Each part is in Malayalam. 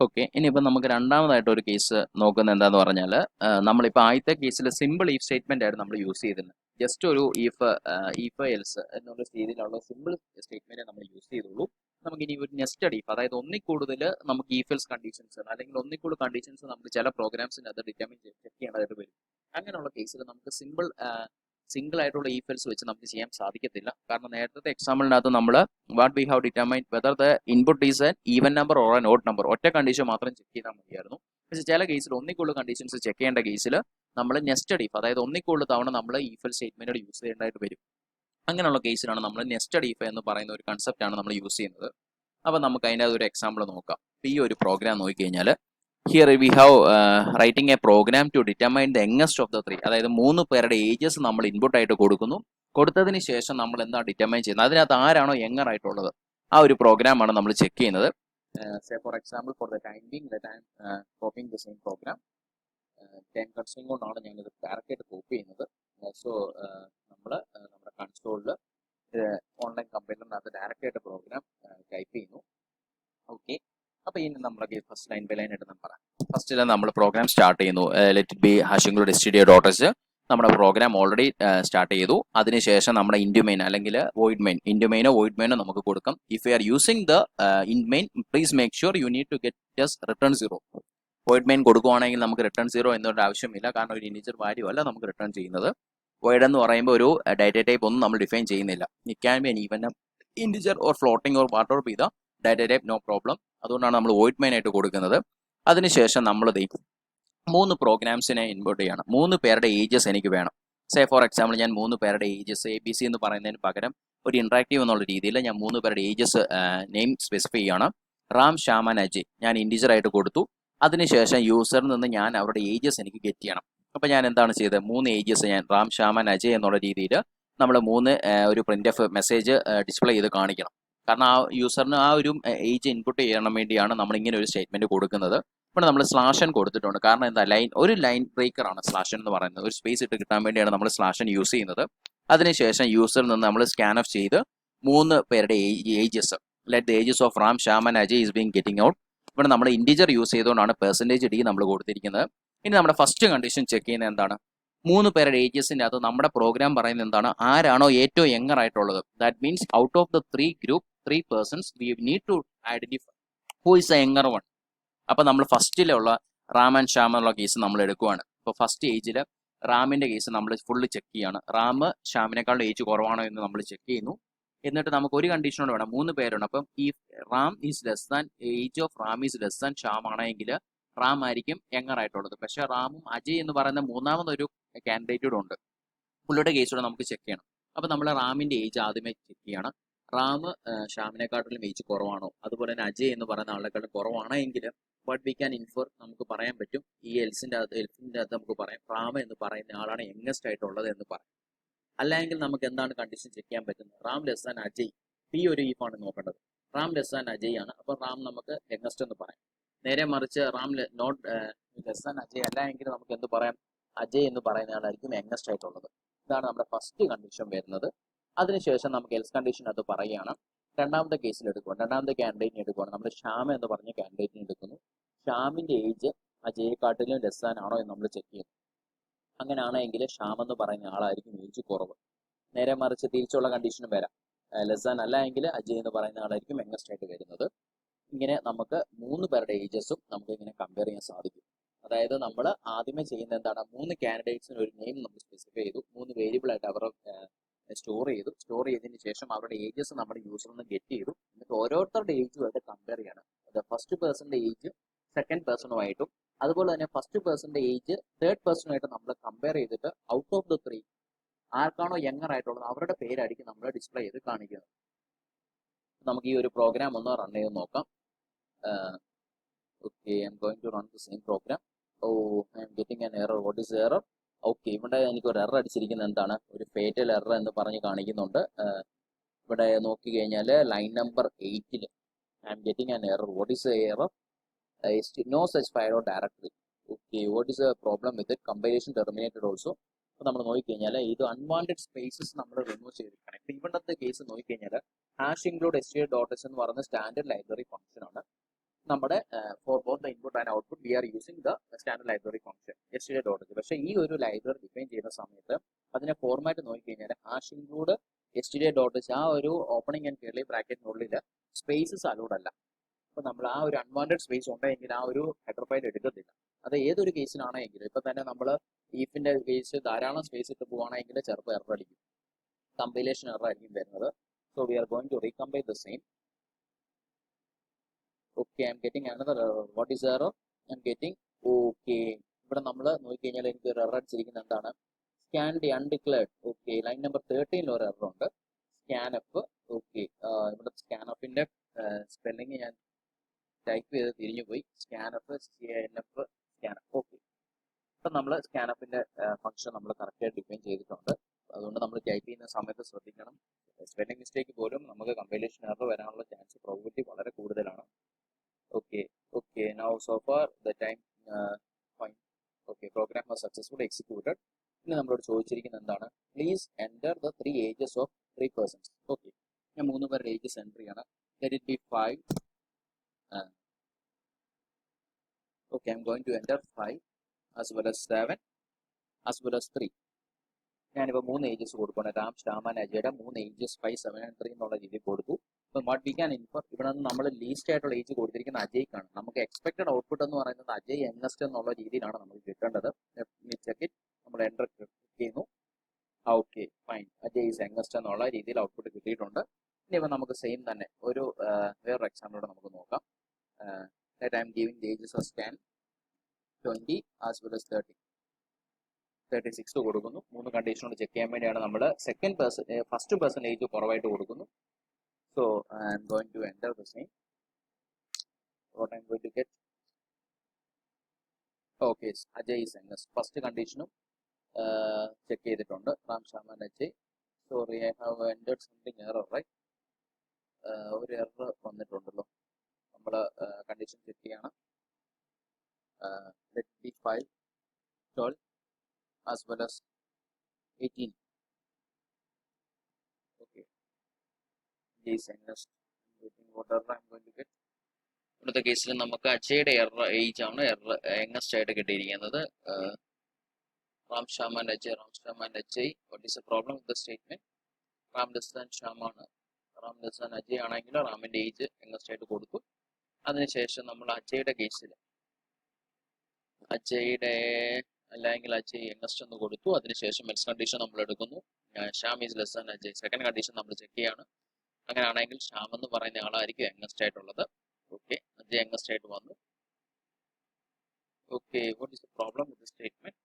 ഓക്കെ, ഇനിയിപ്പോൾ നമുക്ക് രണ്ടാമതായിട്ട് ഒരു കേസ് നോക്കുന്നത് എന്താന്ന് പറഞ്ഞാൽ, നമ്മളിപ്പോൾ ആദ്യത്തെ കേസിൽ സിമ്പിൾ ഈഫ് സ്റ്റേറ്റ്മെന്റ് ആയിരുന്നു നമ്മൾ യൂസ് ചെയ്തിരുന്നത്. ജസ്റ്റ് ഒരു ഈഫ് എൽസ് എന്നുള്ള രീതിയിലുള്ള സിമ്പിൾ സ്റ്റേറ്റ്മെന്റ് നമ്മൾ യൂസ് ചെയ്തുള്ളൂ. നമുക്ക് ഇനി ഒരു നെസ്റ്റഡ് ഈഫ്, അതായത് ഒന്നിൽ കൂടുതൽ നമുക്ക് ഈഫ് എൽസ് കണ്ടീഷൻസ് അല്ലെങ്കിൽ ഒന്നിൽ കൂടുതൽ കണ്ടീഷൻസ് നമുക്ക് ചില പ്രോഗ്രാംസിന് അത് ഡിറ്റർമിൻ ചെക്ക് ചെയ്യേണ്ടതായിട്ട് വരും. അങ്ങനെയുള്ള കേസിൽ നമുക്ക് സിംഗിൾ ആയിട്ടുള്ള ഈഫ് എൽസ് വെച്ച് നമുക്ക് ചെയ്യാൻ സാധിക്കത്തില്ല. കാരണം നേരത്തെ എക്സാമ്പിളിനകത്ത് നമ്മൾ what we have determine whether the input is N even number or an odd number, ഒറ്റ കണ്ടീഷൻ മാത്രം ചെക്ക് ചെയ്താൽ മതിയായിരുന്നു. പക്ഷേ ചില കേസിൽ ഒന്നിക്കുള്ള കണ്ടീഷൻസ് ചെക്ക് ചെയ്യേണ്ട കേസിൽ നമ്മൾ നെസ്റ്റഡ് ഈഫ്, അതായത് ഒന്നിക്കുള്ള തവണ നമ്മൾ ഈഫ് എൽസ് സ്റ്റേറ്റ്മെന്റ് യൂസ് ചെയ്യേണ്ടതായിട്ട് വരും. അങ്ങനെയുള്ള കേസിലാണ് നമ്മൾ നെസ്റ്റഡ് ഈഫ് എന്ന് പറയുന്ന ഒരു കൺസെപ്റ്റ് ആണ് നമ്മൾ യൂസ് ചെയ്യുന്നത്. അപ്പോൾ നമുക്ക് അതിൻ്റെ ഒരു എക്സാമ്പിൾ നോക്കാം. ഈ ഒരു പ്രോഗ്രാം നോക്കിക്കഴിഞ്ഞാൽ here we have writing a program to determine the youngest of the three, അതായത് 3 പേരുടെ ഏജസ് നമ്മൾ ഇൻപുട്ട് ആയിട്ട് കൊടുക്കുന്നു. കൊടുത്തതിന് ശേഷം നമ്മൾ എന്താ ഡിറ്റർമൈൻ ചെയ്യുന്നത്, അതിനകത്ത് ആരാണോ യങ്ങർ ആയിട്ടുള്ളത് ആ ഒരു പ്രോഗ്രാമാണ് നമ്മൾ ചെക്ക് ചെയ്യുന്നത്. Say for example for the time being the time coping the same program, time constrain കൊണ്ടാണ് ഞാനിത് ഡയറക്റ്റായിട്ട് കോപ്പി ചെയ്യുന്നത്. സോ നമ്മൾ നമ്മുടെ കൺസോളിൽ ഓൺലൈൻ കമ്പൈലറിനകത്ത് ഡയറക്റ്റായിട്ട് പ്രോഗ്രാം ടൈപ്പ് ചെയ്യുന്നു. ഓക്കെ, അപ്പോൾ ഇനി നമ്മളൊക്കെ ഫസ്റ്റ് ലൈൻ ബൈ ലൈൻ ആയിട്ട് നമ്മൾ പറയാം. ഫസ്റ്റിൽ നമ്മൾ പ്രോഗ്രാം സ്റ്റാർട്ട് ചെയ്യുന്നു. Let be hashing stdio.h. നമ്മുടെ പ്രോഗ്രാം ഓൾറെഡി സ്റ്റാർട്ട് ചെയ്തു. അതിനുശേഷം നമ്മുടെ ഇൻഡുമെയിൻ അല്ലെങ്കിൽ വോയിഡ് മെയിൻ, ഇൻഡുമെയിനോ വോയിഡ് മെയിനോ നമുക്ക് കൊടുക്കാം. If you are using the ഇൻമെയിൻ, please make sure you need to get just return 0. Void main കൊടുക്കുവാണെങ്കിൽ നമുക്ക് റിട്ടേൺ 0 എന്നൊരു ആവശ്യമില്ല, കാരണം ഒരു ഇൻറ്റിജർ വാല്യൂ അല്ല നമുക്ക് റിട്ടേൺ ചെയ്യുന്നത്. വോയിഡ് എന്ന് പറയുമ്പോൾ ഒരു ഡാറ്റ ടൈപ്പ് ഒന്നും നമ്മൾ ഡിഫൈൻ ചെയ്യുന്നില്ല. It can be N even integer or floating or what or be the data type, no problem. അതുകൊണ്ടാണ് നമ്മൾ വോയിഡ് മെയിൻ ആയിട്ട് കൊടുക്കുന്നത്. അതിനുശേഷം നമ്മൾ 3 പ്രോഗ്രാംസിനെ ഇൻപുട്ട് ചെയ്യണം. 3 പേരുടെ ഏജസ് എനിക്ക് വേണം. സേ ഫോർ എക്സാമ്പിൾ ഞാൻ 3 പേരുടെ ഏജസ് ABC എന്ന് പറയുന്നതിന് പകരം ഒരു ഇൻട്രാക്റ്റീവ് എന്നുള്ള രീതിയിൽ ഞാൻ 3 പേരുടെ ഏജസ് നെയിം സ്പെസിഫൈ ചെയ്യണം. റാം, ശ്യാം ആൻഡ് അജയ് ഞാൻ ഇൻറ്റിജർ ആയിട്ട് കൊടുത്തു. അതിനുശേഷം യൂസറിൽ നിന്ന് ഞാൻ അവരുടെ ഏജസ് എനിക്ക് ഗെറ്റ് ചെയ്യണം. അപ്പോൾ ഞാൻ എന്താണ് ചെയ്തത്, 3 ഏജസ് ഞാൻ റാം, ശ്യാം ആൻഡ് അജയ് എന്നുള്ള രീതിയിൽ നമ്മൾ 3 ഒരു പ്രിന്റ് ഓഫ് മെസ്സേജ് ഡിസ്പ്ലേ ചെയ്ത് കാണിക്കണം. കാരണം ആ യൂസറിന് ആ ഒരു ഏജ് ഇൻപുട്ട് ചെയ്യണം വേണ്ടിയാണ് നമ്മൾ ഇങ്ങനെ ഒരു സ്റ്റേറ്റ്മെന്റ് കൊടുക്കുന്നത്. ഇവിടെ നമ്മൾ സ്ലാഷൻ കൊടുത്തിട്ടുണ്ട്. കാരണം എന്താ, ഒരു ലൈൻ ബ്രേക്കർ ആണ് സ്ലാഷൻ എന്ന് പറയുന്നത്. ഒരു സ്പേസ് ഇട്ട് കിട്ടാൻ വേണ്ടിയാണ് നമ്മൾ സ്ലാഷൻ യൂസ് ചെയ്യുന്നത്. അതിനുശേഷം യൂസറിൽ നിന്ന് നമ്മൾ സ്കാൻ ഓഫ് ചെയ്ത് 3 പേരുടെ ages, let the ages of Ram, Shyam and Ajay is being getting out. ഇവിടെ നമ്മൾ ഇൻറ്റിജർ യൂസ് ചെയ്തുകൊണ്ടാണ് %d നമ്മൾ കൊടുത്തിരിക്കുന്നത്. ഇനി നമ്മുടെ ഫസ്റ്റ് കണ്ടീഷൻ ചെക്ക് ചെയ്യുന്നത് എന്താണ്, 3 പേരുടെ ഏജസിൻ്റെ അകത്ത് നമ്മുടെ പ്രോഗ്രാം പറയുന്നത് എന്താണ്, ആരാണോ ഏറ്റവും യങ്ങർ ആയിട്ടുള്ളത്. That means out of the 3 persons we need to identify who is a younger one. അപ്പോൾ നമ്മൾ ഫസ്റ്റിലുള്ള റാം ആൻഡ് ശ്യാം എന്നുള്ള കേസ് നമ്മൾ എടുക്കുവാണ്. ഇപ്പോൾ ഫസ്റ്റ് ഏജിൽ റാമിൻ്റെ കേസ് നമ്മൾ ഫുള്ള് ചെക്ക് ചെയ്യാണ്. റാം ശ്യാമിനേക്കാളും ഏജ് കുറവാണോ എന്ന് നമ്മൾ ചെക്ക് ചെയ്യുന്നു. എന്നിട്ട് നമുക്ക് ഒരു കണ്ടീഷനോട് വേണം, 3 പേരുണ്ട്. അപ്പം ഈ Ram is less than, age of Ram is less than Shyam ആണെങ്കിൽ റാം ആയിരിക്കും യങ്ങർ ആയിട്ടുള്ളത്. പക്ഷേ റാമും അജയ് എന്ന് പറയുന്ന മൂന്നാമതൊരു കാൻഡിഡേറ്റൂടെ ഉണ്ട്, പുള്ളിയുടെ കേസൂടെ നമുക്ക് ചെക്ക് ചെയ്യണം. അപ്പോൾ നമ്മൾ റാമിൻ്റെ ഏജ് ആദ്യമേ ചെക്ക് ചെയ്യണം. റാം ശ്യാമിനെക്കാട്ടിലും ഏജ് കുറവാണോ, അതുപോലെ തന്നെ അജയ് എന്ന് പറയുന്ന ആളെക്കാളും കുറവാണോ എങ്കിൽ ബട്ട് വി ക്യാൻ ഇൻഫർ, നമുക്ക് പറയാൻ പറ്റും. ഈ എൽസിൻ്റെ അകത്ത് നമുക്ക് പറയാം റാം എന്ന് പറയുന്ന ആളാണ് യങ്ങസ്റ്റ് ആയിട്ടുള്ളത് എന്ന് പറയാം. അല്ലെങ്കിൽ നമുക്ക് എന്താണ് കണ്ടീഷൻ ചെക്ക് ചെയ്യാൻ പറ്റുന്നത്, റാം ലെസ് ദാൻ അജയ്. ഈ ഒരു ഈഫാണ് നോക്കേണ്ടത്. റാം ലെസ് ദാൻ അജയ് ആണ്, അപ്പോൾ റാം നമുക്ക് യങ്ങസ്റ്റ് എന്ന് പറയാം. നേരെ മറിച്ച് Ram not less than Ajay അല്ല എങ്കിൽ നമുക്ക് എന്ത് പറയാം, അജയ് എന്ന് പറയുന്ന ആളായിരിക്കും യങ്ങസ്റ്റ് ആയിട്ടുള്ളത്. ഇതാണ് നമ്മുടെ ഫസ്റ്റ് കണ്ടീഷൻ വരുന്നത്. അതിനുശേഷം നമുക്ക് എൽസ് കണ്ടീഷൻ അത് പറയുകയാണ്. രണ്ടാമത്തെ കേസിൽ എടുക്കുക, രണ്ടാമത്തെ കാൻഡിഡേറ്റിന് എടുക്കുകയാണ്. നമ്മൾ ശ്യാം എന്ന് പറഞ്ഞ കാൻഡിഡേറ്റിന് എടുക്കുന്നു. ശ്യാമിൻ്റെ ഏജ് അജയെക്കാട്ടിലും ലെസ് ദാൻ ആണോ എന്ന് നമ്മൾ ചെക്ക് ചെയ്യുന്നു. അങ്ങനെയാണെങ്കിൽ ശ്യാം എന്ന് പറയുന്ന ആളായിരിക്കും ഏജ് കുറവ്. നേരെ മറിച്ച് തിരിച്ചുള്ള കണ്ടീഷനും വരാം, ലെസ് ദാൻ അല്ല എങ്കിൽ അജയ് എന്ന് പറയുന്ന ആളായിരിക്കും യങ്ങസ്റ്റ് ആയിട്ട് വരുന്നത്. ഇങ്ങനെ നമുക്ക് 3 പേരുടെ ഏജസും നമുക്ക് ഇങ്ങനെ കമ്പയർ ചെയ്യാൻ സാധിക്കും. അതായത് നമ്മൾ ആദ്യമേ ചെയ്യുന്ന എന്താണ്, 3 കാൻഡിഡേറ്റ്സിന് ഒരു നെയിം നമ്മൾ സ്പെസിഫൈ ചെയ്തു, 3 വേരിയബിൾ ആയിട്ട് അവർ സ്റ്റോർ ചെയ്തതിന് ശേഷം അവരുടെ ഏജസ് നമ്മുടെ യൂസറിൽ നിന്ന് ഗെറ്റ് ചെയ്തു. എന്നിട്ട് ഓരോരുത്തരുടെ ഏജുമായിട്ട് കമ്പയർ ചെയ്യണം. ഫസ്റ്റ് പേഴ്സണിൻ്റെ ഏജ് സെക്കൻഡ് പേഴ്സണുമായിട്ടും അതുപോലെ തന്നെ ഫസ്റ്റ് പേഴ്സണിൻ്റെ ഏജ് തേർഡ് പേഴ്സണുമായിട്ട് നമ്മൾ കമ്പയർ ചെയ്തിട്ട് ഔട്ട് ഓഫ് ദ 3 ആർക്കാണോ യങ്ങർ ആയിട്ടുള്ളത് അവരുടെ പേരായിരിക്കും നമ്മൾ ഡിസ്പ്ലേ ചെയ്ത് കാണിക്കുന്നത്. നമുക്ക് ഈ ഒരു പ്രോഗ്രാം ഒന്ന് റൺ ചെയ്ത് നോക്കാം. Okay, I M going to run the same program. I M getting an error. What is error? Okay, ഇവിടെ എനിക്ക് ഒരു എറർ അടിച്ചിരിക്കുന്നത് എന്താണ്, ഒരു ഫേറ്റൽ എറർ എന്ന് പറഞ്ഞ് കാണിക്കുന്നുണ്ട്. ഇവിടെ നോക്കി കഴിഞ്ഞാൽ line number 8 I M getting an error. What is a error? No such file or directory. Okay, what is a problem with it? Compilation terminated also. അപ്പോൾ നമ്മൾ നോക്കിക്കഴിഞ്ഞാൽ ഇത് അൺവാണ്ടഡ് സ്പേസസ് നമ്മൾ റിമൂവ് ചെയ്തിരിക്കണം. ഇപ്പോൾ ഇവിടുത്തെ കേസ് നോക്കിക്കഴിഞ്ഞാൽ #include stdio.h എന്ന് പറയുന്ന സ്റ്റാൻഡേർഡ് ലൈബ്രറി ഫംഗ്ഷൻ ആണ് നമ്മുടെ for input and output we are using the standard library function yesterday dot. പക്ഷേ ഈ ഒരു ലൈബ്രറി ഡിഫൈൻ ചെയ്യുന്ന സമയത്ത് അതിന്റെ ഫോർമാറ്റ് നോക്കിക്കഴിഞ്ഞാൽ ഹാഷ് ഇൻക്ലൂഡ് യെസ്റ്റർഡേ ഡോട്ട് ആ ഒരു ഓപ്പണിംഗ് ആൻഡ് കേർലി ബ്രാക്കറ്റിനുള്ളിൽ സ്പേസസ് അലൗഡ് അല്ല. അപ്പോൾ നമ്മൾ ആ ഒരു അൺവാണ്ടഡ് സ്പേസ് ഉണ്ടെങ്കിൽ ആ ഒരു ഹെഡർ ഫയൽ എടുക്കത്തില്ല. അത് ഏതൊരു കേസിലാണെങ്കിലും ഇപ്പൊ തന്നെ നമ്മൾ ഈഫിന്റെ കേസ് ധാരാളം സ്പേസ് ഇട്ട് പോവുകയാണെങ്കിൽ ചിലപ്പോൾ എറർ അടിക്കും, കമ്പൈലേഷൻ എറർ ആയിരിക്കും വരുന്നത്. So we are going to recompile the same. Okay, I M getting another error. What is error? I M getting okay. ഇവിടെ നമ്മൾ നോക്കിക്കഴിഞ്ഞാൽ എനിക്ക് ഒരു എറർ അടിച്ചിരിക്കുന്നത് എന്താണ്? Scan the undeclared. Okay, line number 13 ഒരു എറർ ഉണ്ട്. Scan f. ഓക്കെ, ഇവിടെ സ്കാൻ എഫിന്റെ സ്പെല്ലിങ് ഞാൻ ടൈപ്പ് ചെയ്ത് തിരിഞ്ഞു പോയി. Scan f, CANF, scan f. Okay, ഇപ്പം നമ്മൾ സ്കാൻ എഫിന്റെ ഫംഗ്ഷൻ നമ്മൾ കറക്റ്റായിട്ട് ഡിഫൈൻ ചെയ്തിട്ടുണ്ട്. അതുകൊണ്ട് നമ്മൾ ടൈപ്പ് ചെയ്യുന്ന സമയത്ത് ശ്രദ്ധിക്കണം. സ്പെല്ലിംഗ് മിസ്റ്റേക്ക് പോലും നമുക്ക് കമ്പൈലേഷൻ എറർ വരാനുള്ള ചാൻസ് പ്രോബിലിറ്റി വളരെ കൂടുതലാണ്. Okay okay, now so far the time fine. Okay, program was successfully executed. ഇനി നമ്മളോട് ചോദിച്ചിരിക്കുന്നത് എന്താണ്? Please enter the 3 ages of 3 persons. Okay, ഞാൻ 3 പേരുടെ ഏജസ് എൻ്റർ ചെയ്യണം. Let it be 5. Okay, I M going to enter 5 as well as 7 as well as 3. ഞാനിപ്പോൾ 3 ഏജസ് കൊടുക്കണം. രാം, ശ്യാം ആൻഡ് അജയുടെ 3 ഏജസ് 5, 7 and 3 എന്നുള്ള രീതിയിൽ കൊടുത്തു. അപ്പം വാട്ട് വി ക്യാൻ ഇൻഫർ, ഇവിടെ നിന്ന് നമ്മൾ ലീസ്റ്റ് ആയിട്ടുള്ള ഏജ് കൊടുത്തിരിക്കുന്ന അജയ്ക്കാണ്. നമുക്ക് എക്സ്പെക്റ്റഡ് ഔട്ട്പുട്ട് എന്ന് പറയുന്നത് അജയ് യങ്ങസ്റ്റ് എന്നുള്ള രീതിയിലാണ് നമുക്ക് കിട്ടേണ്ടത്. Check it. നമ്മൾ എൻ്റർ ക്ലിക്ക് ചെയ്യുന്നു. Okay fine, Ajay is youngest എന്നുള്ള രീതിയിൽ ഔട്ട്പുട്ട് കിട്ടിയിട്ടുണ്ട്. ഇനി ഇപ്പം നമുക്ക് സെയിം തന്നെ ഒരു വേറൊരു എക്സാമ്പിളോടെ നമുക്ക് നോക്കാം. I M giving the ages of 10, 20 as well as 30. 36 കൊടുക്കുന്നു. 3 കണ്ടീഷനോട് ചെക്ക് ചെയ്യാൻ വേണ്ടിയാണ് നമ്മൾ ഫസ്റ്റ് പേഴ്സൺ ഏജ് കുറവായിട്ട് കൊടുക്കുന്നു. So I M going to enter the same. What I M going to get? Okay, Ajay is youngest. First കണ്ടീഷനും ചെക്ക് ചെയ്തിട്ടുണ്ട്. Ram, Shyam and Ajay. Sorry, I have entered something error, right? ഒരു എറർ വന്നിട്ടുണ്ടല്ലോ. നമ്മൾ കണ്ടീഷൻ ചെക്ക് ചെയ്യണം. Let be 5, 12 as well as 18. Okay, this youngest, whatever I'm going to get. ഇന്നത്തെ കേസിൽ നമുക്ക് അജയുടെ ഏജ് ആണ് യങ്ങസ്റ്റ് ആയിട്ട് കിട്ടിയിരിക്കുന്നത്. Ram, Shyam and Ajay. Ram, Shyam and Ajay. What is a problem with the statement? Ram less than Shyam ആണ്. റാം ലെസ് ദാൻ അജയ് ആണെങ്കിൽ റാമിന്റെ ഏജ് യങ്ങസ്റ്റ് ആയിട്ട് കൊടുത്തു. അതിനുശേഷം നമ്മൾ അജയുടെ കേസിൽ അജയുടെ അല്ലെങ്കിൽ അജയ് യങ്ങസ്റ്റ് എന്ന് കൊടുത്തു. അതിനുശേഷം എൽസ് കണ്ടീഷൻ നമ്മൾ എടുക്കുന്നു. Shyam is less than Ajay. Second condition നമ്മൾ ചെക്ക് ചെയ്യാണ്. അങ്ങനെയാണെങ്കിൽ ശ്യാം എന്ന് പറയുന്ന ആളായിരിക്കും യങ്ങസ്റ്റ് ആയിട്ടുള്ളത്. ഓക്കെ, അജയ് യങ്ങസ്റ്റ് ആയിട്ട് വന്നു. Okay, what is the problem with the statement?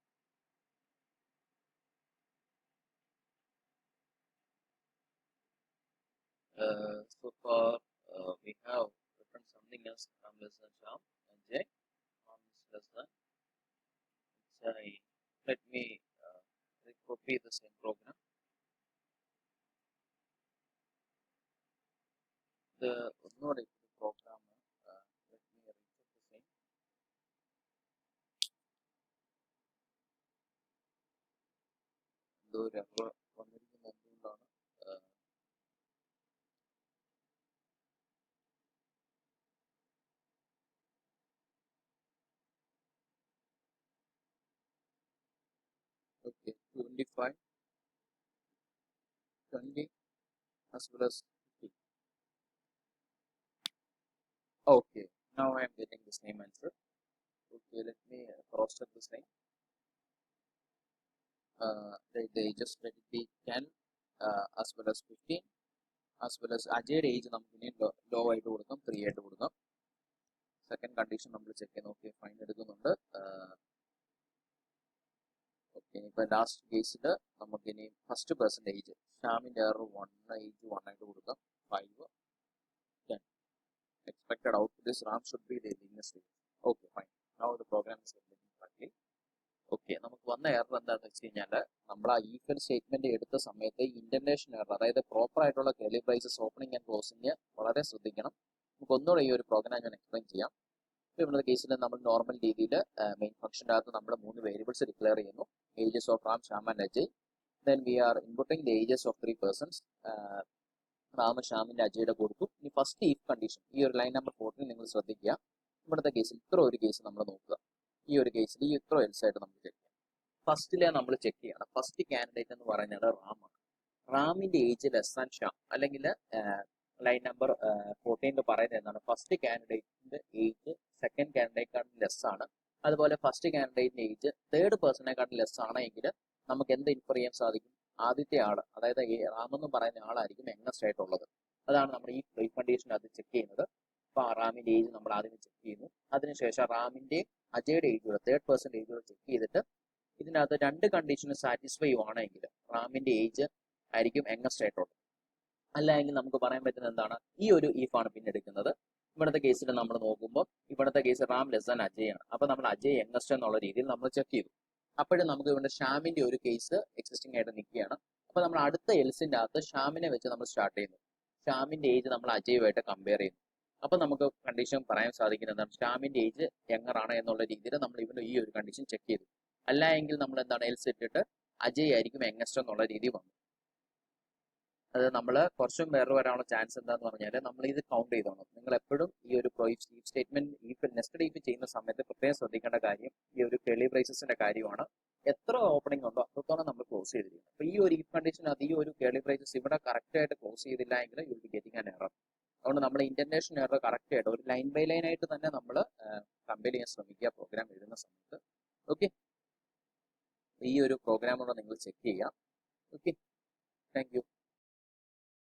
So far we have written something else. Ram less than Sham, Ajay. Ram is less than Ajay. Let me copy the same program. The not the program. Let me reset the same. The error വന്നിരിക്കുന്ന എന്തുകൊണ്ടാണ്? Okay, 25, 20 as well as 50. Okay, now I am getting the same answer. Okay, let me cross check the same. They just let it be 10 as well as 15 as well as അജയുടെ age നമുക്ക് ഇനി ലോ ആയിട്ട് കൊടുക്കാം, 3 ആയിട്ട് കൊടുക്കാം. സെക്കൻഡ് കണ്ടീഷൻ നമ്മൾ ചെക്ക് ചെയ്യുന്നു. ഓക്കെ ഫൈൻ എടുക്കുന്നുണ്ട്. ഓക്കെ, ഇപ്പൊ ലാസ്റ്റ് കേസിൽ നമുക്ക് ഇനി ഫസ്റ്റ് പേഴ്സൻ്റെ ഏജ് ശ്യാമിന്റെ ഏജ് 1 ആയിട്ട് കൊടുക്കാം. 5, 10. Expected output is RAM should be the linear state. Okay fine, now the program is working correctly. Okay, നമുക്ക് വന്ന എറർ എന്താണെന്ന് വെച്ച് കഴിഞ്ഞാൽ നമ്മൾ ആ ഈക്വൽ സ്റ്റേറ്റ്മെന്റ് എടുത്ത സമയത്ത് ഇൻറ്റൻറ്റേഷൻ എറർ, അതായത് പ്രോപ്പർ ആയിട്ടുള്ള curly braces opening and closing വളരെ ശ്രദ്ധിക്കണം. നമുക്ക് ഒന്നുകൂടെ ഈ ഒരു പ്രോഗ്രാം ഞാൻ എക്സ്പ്ലെയിൻ ചെയ്യാം. ഇപ്പോൾ ഇവിടുത്തെ കേസിൽ നമ്മൾ നോർമൽ രീതിയിൽ മെയിൻ ഫംഗ്ഷൻ്റെ അകത്ത് നമ്മൾ 3 വേരിയബിൾസ് ഡിക്ലെയർ ചെയ്യുന്നു. Ages of Ram, Shyam and Ajay. Then we are inputting the ages of 3 persons. Ram, ശ്യാമിന്റെ അജയുടെ കൊടുത്തു. ഇനി ഫസ്റ്റ് ഈഫ് കണ്ടീഷൻ ഈ ഒരു ലൈൻ നമ്പർ 14 നിങ്ങൾ ശ്രദ്ധിക്കുക. ഇവിടുത്തെ കേസിൽ ഇത്ര ഒരു കേസ് നമ്മൾ നോക്കുക. ഈ ഒരു കേസിൽ ഈ ഇത്ര എൽസ് ആയിട്ട് നമ്മൾ ചെക്ക് ചെയ്യാം. ഫസ്റ്റിലെ നമ്മൾ ചെക്ക് ചെയ്യണം. ഫസ്റ്റ് കാൻഡിഡേറ്റ് എന്ന് പറയുന്നത് റാമാണ്. റാമിന്റെ ഏജ് ലെസ് ആൻഡ് ഷാം അല്ലെങ്കിൽ ലൈൻ നമ്പർ 14 പറയുന്നത് എന്താണ്, ഫസ്റ്റ് കാൻഡിഡേറ്റിന്റെ ഏജ് സെക്കൻഡ് കാൻഡിഡേറ്റിനെക്കാളും ലെസ് ആണ്. അതുപോലെ ഫസ്റ്റ് കാൻഡിഡേറ്റിന്റെ ഏജ് തേർഡ് പേഴ്സണേക്കാളും ലെസ് ആണെങ്കിൽ നമുക്ക് എന്ത് ഇൻഫർ ചെയ്യാൻ സാധിക്കും, ആദ്യത്തെ ആൾ അതായത് റാം എന്ന് പറയുന്ന ആളായിരിക്കും യങ്ങസ്റ്റ് ആയിട്ടുള്ളത്. അതാണ് നമ്മൾ ഈ പ്രീ കണ്ടീഷൻ അത് ചെക്ക് ചെയ്യുന്നത്. അപ്പൊ റാമിന്റെ ഏജ് നമ്മൾ ആദ്യം ചെക്ക് ചെയ്യുന്നു. അതിനുശേഷം റാമിന്റെ അജയുടെ ഏജ് കൂടെ തേർഡ് പേഴ്സൺ ഏജ് കൂടെ ചെക്ക് ചെയ്തിട്ട് ഇതിനകത്ത് രണ്ട് കണ്ടീഷന് സാറ്റിസ്ഫൈ ആണെങ്കിൽ റാമിന്റെ ഏജ് ആയിരിക്കും യങ്ങസ്റ്റ് ആയിട്ടുള്ളത്. അല്ലെങ്കിൽ നമുക്ക് പറയാൻ പറ്റുന്നത് എന്താണ്, ഈ ഒരു ഈഫാണ് പിന്നെ എടുക്കുന്നത്. ഇവിടുത്തെ കേസിൽ നമ്മൾ നോക്കുമ്പോൾ ഇവിടുത്തെ case Ram less an Ajay ആണ്. അപ്പൊ നമ്മൾ അജയ് യങ്ങസ്റ്റ് എന്നുള്ള രീതിയിൽ നമ്മൾ ചെക്ക് ചെയ്തു. അപ്പോഴും നമുക്ക് ഇവിടെ ഷ്യാമിന്റെ ഒരു കേസ് എക്സിസ്റ്റിംഗ് ആയിട്ട് നിൽക്കുകയാണ്. അപ്പൊ നമ്മൾ അടുത്ത എൽസിന്റെ അകത്ത് ഷ്യാമിനെ വെച്ച് നമ്മൾ സ്റ്റാർട്ട് ചെയ്യുന്നു. ഷ്യാമിന്റെ ഏജ് നമ്മൾ അജയുമായിട്ട് കമ്പയർ ചെയ്യുന്നു. അപ്പൊ നമുക്ക് കണ്ടീഷൻ പറയാൻ സാധിക്കുന്നത് എന്താണ്, ഷ്യാമിന്റെ ഏജ് യങ്ങറാണ് എന്നുള്ള രീതിയിൽ നമ്മൾ ഇവിടെ ഈ ഒരു കണ്ടീഷൻ ചെക്ക് ചെയ്തു. അല്ല എങ്കിൽ നമ്മൾ എന്താണ് എൽസ് ഇട്ടിട്ട് അജയ് ആയിരിക്കും യങ്ങസ്റ്റ് എന്നുള്ള രീതി വന്നു. അത് നമ്മൾ കുറച്ചും വേറെ വരാനുള്ള ചാൻസ് എന്താന്ന് പറഞ്ഞാൽ നമ്മൾ ഇത് കൗണ്ട് ചെയ്തോണം. നിങ്ങൾ എപ്പോഴും ഈ ഒരു സ്റ്റേറ്റ്മെന്റ് ഈ നെസ്റ്റഡ് ഈഫ് ചെയ്യുന്ന സമയത്ത് പ്രത്യേകം ശ്രദ്ധിക്കേണ്ട കാര്യം ഈ ഒരു കെളി ബ്രേസസിന്റെ കാര്യമാണ്. എത്ര ഓപ്പണിംഗ് ഉണ്ടോ അത്രത്തോളം നമ്മൾ ക്ലോസ് ചെയ്തിരിക്കണം. അപ്പൊ ഈ ഒരു ഈ കണ്ടീഷനകത്ത് ഈ ഒരു കെളി ബ്രേസസ് ഇവിടെ കറക്റ്റ് ആയിട്ട് ക്ലോസ് ചെയ്തില്ല എങ്കിൽ you will be getting an error. അതുകൊണ്ട് നമ്മൾ ഇന്റന്റേഷൻ എറർ കറക്റ്റ് ആയിട്ട് ഒരു ലൈൻ ബൈ ലൈൻ ആയിട്ട് തന്നെ നമ്മൾ കമ്പയർ ചെയ്യാൻ ശ്രമിക്കുക പ്രോഗ്രാം എഴുതുന്ന സമയത്ത്. ഓക്കെ, ഈ ഒരു പ്രോഗ്രാം കൂടെ നിങ്ങൾ ചെക്ക് ചെയ്യാം. Okay, thank you.